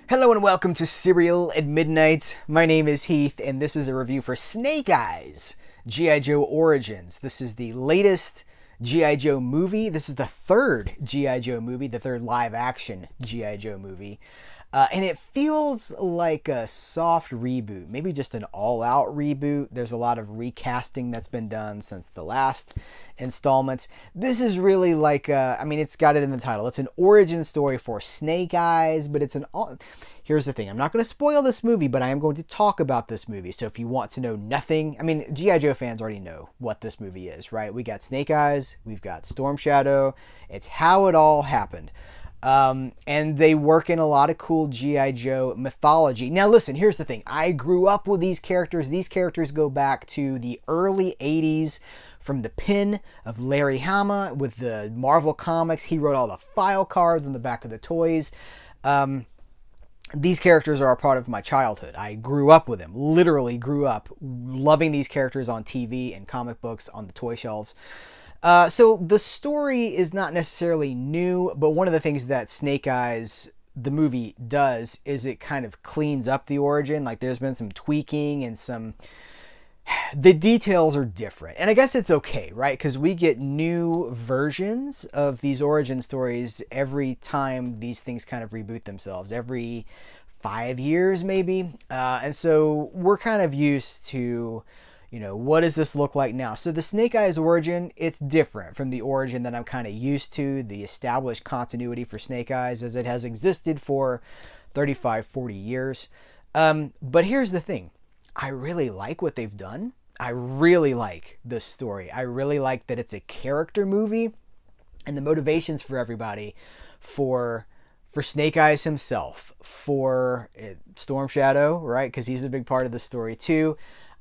Hello and welcome to Serial at Midnight. My name is Heath, and this is a review for Snake Eyes, G.I. Joe Origins. This is the latest G.I. Joe movie. This is the third G.I. Joe movie, the third live-action G.I. Joe movie. And it feels like a soft reboot, maybe just an all-out reboot. There's a lot of recasting that's been done since the last installments. This is really like, it's got it in the title. It's an origin story for Snake Eyes, but here's the thing. I'm not going to spoil this movie, but I am going to talk about this movie. So if you want to know nothing, G.I. Joe fans already know what this movie is, right? We got Snake Eyes, we've got Storm Shadow. It's how it all happened. And they work in a lot of cool G.I. Joe mythology. Now listen, here's the thing. I grew up with these characters. These characters go back to the early 80s from the pen of Larry Hama with the Marvel Comics. He wrote all the file cards on the back of the toys. These characters are a part of my childhood. I grew up with them, literally grew up loving these characters on TV and comic books on the toy shelves. So the story is not necessarily new, but one of the things that Snake Eyes, the movie, does is it kind of cleans up the origin. Like there's been some tweaking and the details are different. And I guess it's okay, right? Because we get new versions of these origin stories every time these things kind of reboot themselves, every 5 years maybe. And so we're kind of used to, what does this look like now? So the Snake Eyes origin, it's different from the origin that I'm kind of used to, the established continuity for Snake Eyes as it has existed for 35, 40 years. But here's the thing. I really like what they've done. I really like this story. I really like that it's a character movie and the motivations for everybody, for Snake Eyes himself, for Storm Shadow, right? Because he's a big part of the story too.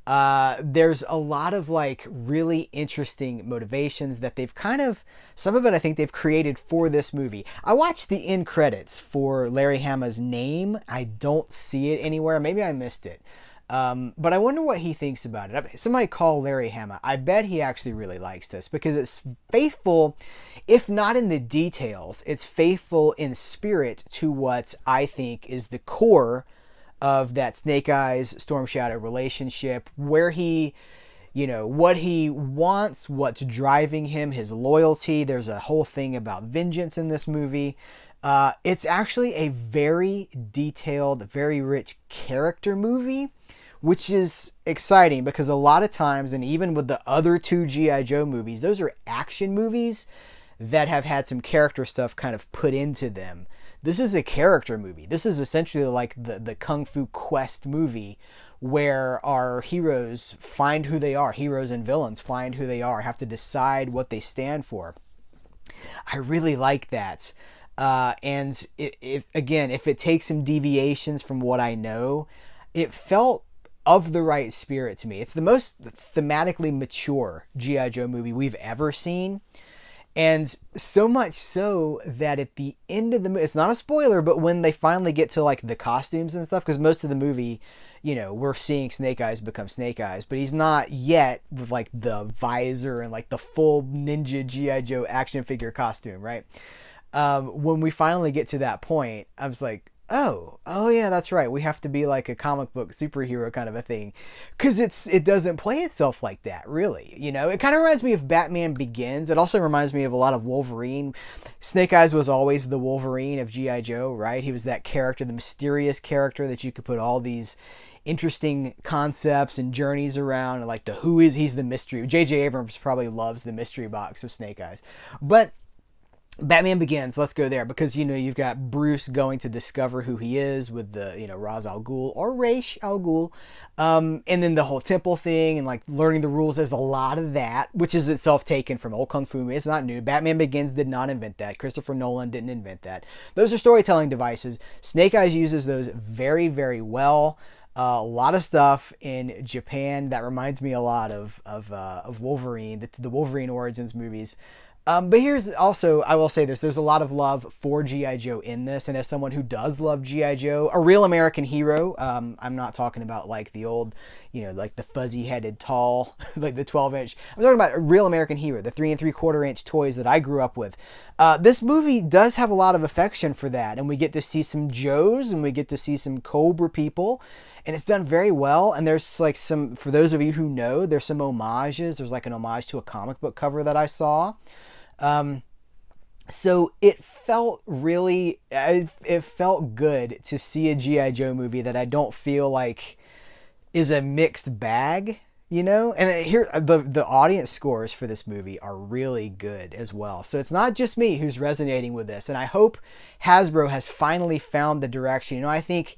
There's a lot of really interesting motivations that they've some of it I think they've created for this movie. I watched the end credits for Larry Hama's name. I don't see it anywhere. Maybe I missed it. But I wonder what he thinks about it. Somebody call Larry Hama. I bet he actually really likes this because it's faithful, if not in the details, it's faithful in spirit to what I think is the core of that Snake Eyes Storm Shadow relationship, where he, what he wants, what's driving him, his loyalty. There's a whole thing about vengeance in this movie. It's actually a very detailed, very rich character movie, which is exciting because a lot of times, and even with the other two G.I. Joe movies, those are action movies that have had some character stuff kind of put into them. This is a character movie. This is essentially like the Kung Fu Quest movie where our heroes find who they are. Heroes and villains find who they are, have to decide what they stand for. I really like that. And if it takes some deviations from what I know, it felt of the right spirit to me. It's the most thematically mature G.I. Joe movie we've ever seen. And so much so that at the end of the movie, it's not a spoiler, but when they finally get to the costumes and stuff, because most of the movie, we're seeing Snake Eyes become Snake Eyes, but he's not yet with the visor and the full ninja G.I. Joe action figure costume, right? When we finally get to that point, I was like, oh yeah, that's right. We have to be like a comic book superhero kind of a thing, because it doesn't play itself like that, really. It kind of reminds me of Batman Begins. It also reminds me of a lot of Wolverine. Snake Eyes was always the Wolverine of G.I. Joe, right? He was that character, the mysterious character that you could put all these interesting concepts and journeys around, and he's the mystery. J.J. Abrams probably loves the mystery box of Snake Eyes, but Batman Begins, let's go there, because you've got Bruce going to discover who he is with the Ra's al Ghul or Ra's al Ghul, and then the whole temple thing and learning the rules. There's a lot of that, which is itself taken from old kung fu. It's not new. Batman Begins did not invent that. Christopher Nolan didn't invent that. Those are storytelling devices. Snake Eyes uses those very, very well. A lot of stuff in Japan that reminds me a lot of Wolverine, the Wolverine Origins movies. But here's also, I will say this: there's a lot of love for GI Joe in this, and as someone who does love GI Joe, a real American hero. I'm not talking about like the old, like the fuzzy-headed, tall, like the 12-inch. I'm talking about a real American hero, the 3 3/4-inch toys that I grew up with. This movie does have a lot of affection for that, and we get to see some Joes, and we get to see some Cobra people, and it's done very well. And there's like some, for those of you who know, there's some homages. There's like an homage to a comic book cover that I saw. So it felt really, it felt good to see a GI Joe movie that I don't feel like is a mixed bag, And here, the audience scores for this movie are really good as well. So it's not just me who's resonating with this, and I hope Hasbro has finally found the direction. I think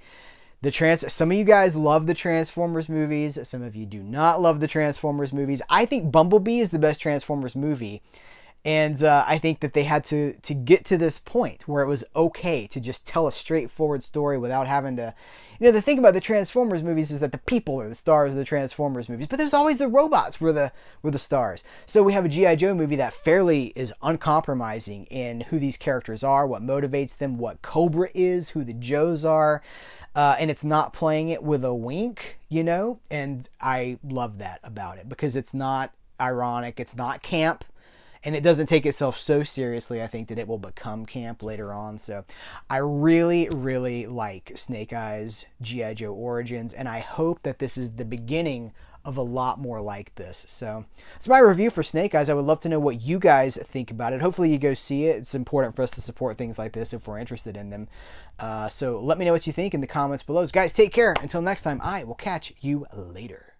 some of you guys love the Transformers movies. Some of you do not love the Transformers movies. I think Bumblebee is the best Transformers movie. And I think that they had to get to this point where it was okay to just tell a straightforward story without having to... the thing about the Transformers movies is that the people are the stars of the Transformers movies, but there's always the robots were the stars. So we have a G.I. Joe movie that fairly is uncompromising in who these characters are, what motivates them, what Cobra is, who the Joes are. And it's not playing it with a wink, And I love that about it because it's not ironic, it's not camp. And it doesn't take itself so seriously, I think, that it will become camp later on. So I really, really like Snake Eyes G.I. Joe Origins, and I hope that this is the beginning of a lot more like this. So it's my review for Snake Eyes. I would love to know what you guys think about it. Hopefully you go see it. It's important for us to support things like this if we're interested in them. So let me know what you think in the comments below. Guys, take care. Until next time, I will catch you later.